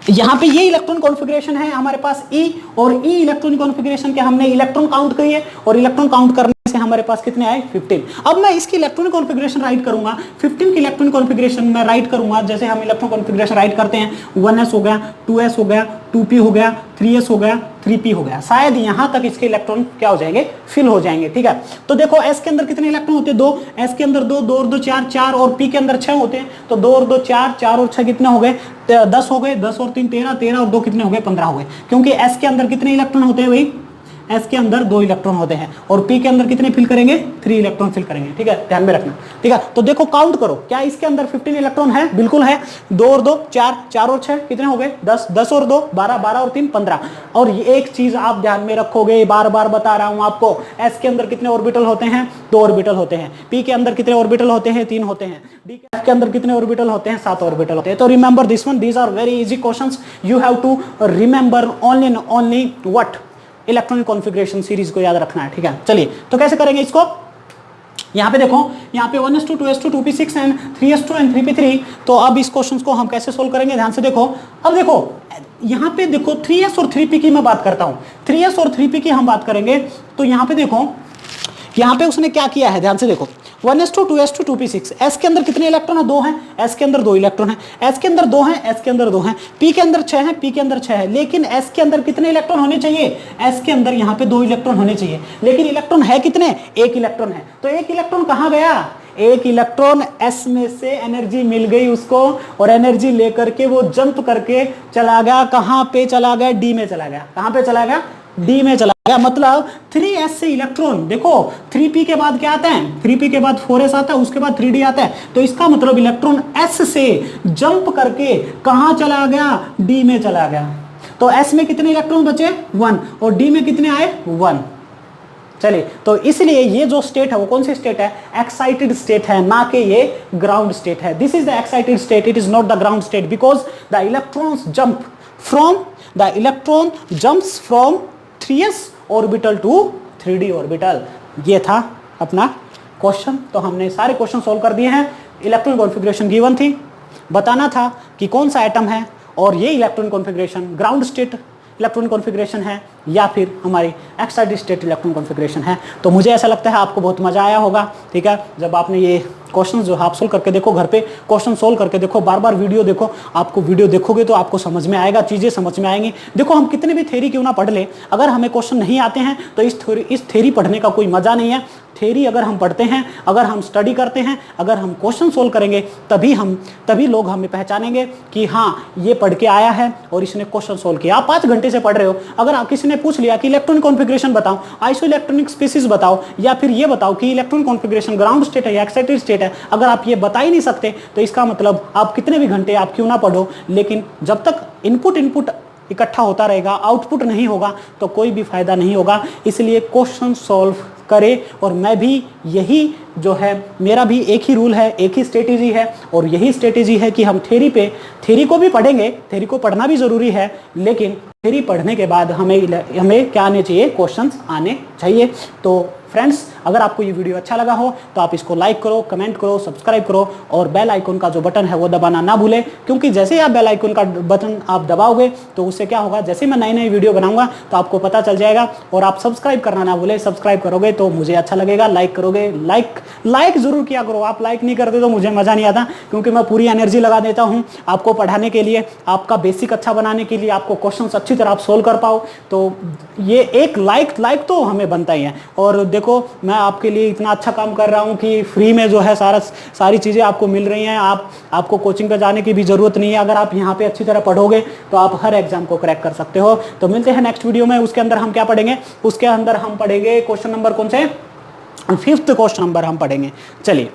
यहाँ पे ये इलेक्ट्रॉन कॉन्फ़िगरेशन है हमारे पास ई, और ई इलेक्ट्रॉन कॉन्फ़िगरेशन के हमने इलेक्ट्रॉन काउंट किए, और इलेक्ट्रन काउंट करने से हमारे पास कितने आए 15। अब मैं इसकी इलेक्ट्रॉनिक कॉन्फ़िगरेशन राइट करूंगा, 15 की इलेक्ट्रॉनिक कॉन्फ़िगरेशन मैं राइट करूंगा। जैसे हम इलेक्ट्रॉन कॉन्फ़िगरेशन राइट करते हैं, 1s हो गया, 2s हो गया, 2p हो गया, 3s हो गया, 3p हो गया। शायद यहां तक इसके इलेक्ट्रॉन क्या हो जाएंगे, फिल हो जाएंगे। ठीक है, तो देखो s के अंदर कितने इलेक्ट्रॉन होते हैं? 2, s के अंदर 2, 2 और 2 4, 4, और p के अंदर 6 होते हैं। तो 2 और 2 4, 4 और 6 कितने हो गए? 10 हो गए, 10 और 3 13, 13 और 2 कितने हो गए? 15 हो गए। क्योंकि s के अंदर कितने इलेक्ट्रॉन होते हैं भाई? S के अंदर 2 इलेक्ट्रॉन होते हैं, और P के अंदर कितने फिल करेंगे? 3 इलेक्ट्रॉन फिल करेंगे। ठीक है, ध्यान में रखना। ठीक है, तो देखो काउंट करो, क्या इसके अंदर 15 इलेक्ट्रॉन है? बिल्कुल है। 2 और 2 4, 4 और 6 कितने हो गए? 10, 10 और 2 12, 12 और 3 15। और ये एक चीज आप ध्यान में रखोगे, बार बार बता रहा हूं आपको, S के अंदर कितने ऑर्बिटल होते हैं? 2 ऑर्बिटल होते हैं। P के अंदर कितने ऑर्बिटल होते हैं? 3 होते हैं। D के अंदर कितने ऑर्बिटल होते हैं? 7 ऑर्बिटल होते हैं। तो remember this one, these are very easy questions, you have to remember only what, electronic configuration series को याद रखना है। ठीक है, चलिए, तो कैसे करेंगे इसको? यहाँ पे देखो, यहाँ पे 1s2 2s2 2p6 and 3s2 and 3p3। तो अब इस क्वेश्चन को हम कैसे सोल्व करेंगे, ध्यान से देखो। अब देखो यहाँ पे देखो 3s और 3p की मैं बात करता हूँ, 3s और 3p की हम बात करेंगे। तो यहाँ पे देखो, यहाँ पे उसने क्या किया है, ध्यान से देखो, 1s2 2s2 2p6। s के अंदर कितने इलेक्ट्रॉन है? 2 हैं। s के अंदर 2 इलेक्ट्रॉन है। s के अंदर 2 हैं, s के अंदर 2 हैं। p के अंदर 6 हैं, p के अंदर 6 है। लेकिन s के अंदर कितने इलेक्ट्रॉन होने चाहिए? s के अंदर यहाँ पे 2 इलेक्ट्रॉन होने चाहिए। लेकिन इलेक्ट्रॉन है कितने? 1 इलेक्ट्रॉन है। तो 1 इलेक्ट्रॉन कहाँ गया? 1 इलेक्ट्रॉन s में से एनर्जी मिल गई उसको, और एनर्जी लेकर के वो जंप करके चला गया, कहाँ पे चला गया? d में चला गया। कहाँ पे चला गया? डी में चला गया। मतलब 3s से इलेक्ट्रॉन, देखो 3p के बाद क्या आता है, 3p के बाद 4s आता है, उसके बाद 3d आता है, तो इसका मतलब इलेक्ट्रॉन s से जंप करके कहां चला गया, d में चला गया। तो s में कितने इलेक्ट्रॉन बचे, 1, और d में कितने आए, 1। चलिए, तो इसलिए ये जो स्टेट है वो कौन सी स्टेट है, एक्साइटेड स्टेट है, ना कि ये ग्राउंड स्टेट है। This is the excited state, it is not the ground state, because the electrons jump from, the electron jumps from 3s orbital to 3d orbital. ये था अपना क्वेश्चन। तो हमने सारे क्वेश्चन सोल्व कर दिए हैं। इलेक्ट्रॉन कॉन्फ़िगरेशन गिवन थी, बताना था कि कौन सा एटम है और ये electron configuration ground state electron configuration है या फिर हमारी एक्साइटेड स्टेट इलेक्ट्रॉन कॉन्फ़िगरेशन है। तो मुझे ऐसा लगता है आपको बहुत मजा आया होगा, ठीक है। जब आपने ये क्वेश्चन जो आप सोल्व करके देखो, घर पे क्वेश्चन सोल्व करके देखो, बार बार वीडियो देखो, आपको वीडियो देखोगे तो आपको समझ में आएगा, चीज़ें समझ में आएंगी। देखो, हम कितने भी थ्योरी क्यों ना पढ़ ले, अगर हमें क्वेश्चन नहीं आते हैं तो इस थ्योरी पढ़ने का कोई मजा नहीं है। थ्योरी अगर हम पढ़ते हैं, अगर हम स्टडी करते हैं, अगर हम क्वेश्चन सोल्व करेंगे, तभी लोग हमें पहचानेंगे कि हाँ ये पढ़ के आया है और इसने क्वेश्चन सोल्व किया। आप 5 घंटे से पढ़ रहे हो, अगर आप किसी ने पूछ लिया कि इलेक्ट्रॉन कॉन्फ़िगरेशन बताओ, आइसो इलेक्ट्रॉनिक स्पीसीज बताओ, या फिर ये बताओ कि इलेक्ट्रॉन कॉन्फ़िगरेशन ग्राउंड स्टेट है या एक्साइटेड स्टेट है, अगर आप ये बता ही नहीं सकते तो इसका मतलब आप कितने भी घंटे आप क्यों ना पढ़ो, लेकिन जब तक इनपुट इकट्ठा होता रहेगा, आउटपुट नहीं होगा तो कोई भी फायदा नहीं होगा। इसलिए क्वेश्चन सॉल्व करें। और मैं भी यही जो है, मेरा भी एक ही रूल है, एक ही स्ट्रेटेजी है, और यही स्ट्रेटेजी है कि हम थ्योरी को भी पढ़ेंगे, थ्योरी को पढ़ना भी ज़रूरी है, लेकिन थ्योरी पढ़ने के बाद हमें क्या आने चाहिए, क्वेश्चंस आने चाहिए। तो फ्रेंड्स, अगर आपको ये वीडियो अच्छा लगा हो तो आप इसको लाइक करो, कमेंट करो, सब्सक्राइब करो, और बेल आइकन का जो बटन है वो दबाना ना भूलें, क्योंकि जैसे ही आप बेल आइकन का बटन आप दबाओगे तो उससे क्या होगा, जैसे मैं नई वीडियो बनाऊंगा तो आपको पता चल जाएगा। और आप सब्सक्राइब करना ना भूलें, सब्सक्राइब करोगे तो मुझे अच्छा लगेगा, लाइक करोगे, लाइक जरूर किया करो। आप लाइक नहीं करते तो मुझे मज़ा नहीं आता, क्योंकि मैं पूरी एनर्जी लगा देता हूँ आपको पढ़ाने के लिए, आपका बेसिक अच्छा बनाने के लिए, आपको क्वेश्चन अच्छी तरह आप सोल्व कर पाओ। तो ये एक लाइक तो हमें बनता ही है। और देखो, मैं आपके लिए इतना अच्छा काम कर रहा हूँ कि फ्री में जो है सारी चीज़ें आपको मिल रही हैं। आपको कोचिंग पे जाने की भी ज़रूरत नहीं है। अगर आप यहाँ पे अच्छी तरह पढ़ोगे तो आप हर एग्जाम को क्रैक कर सकते हो। तो मिलते हैं नेक्स्ट वीडियो में। उसके अंदर हम क्या पढ़ेंगे, उसके अंदर हम पढ़ेंगे क्वेश्चन नंबर कौन से, 5th क्वेश्चन नंबर हम पढ़ेंगे। चलिए।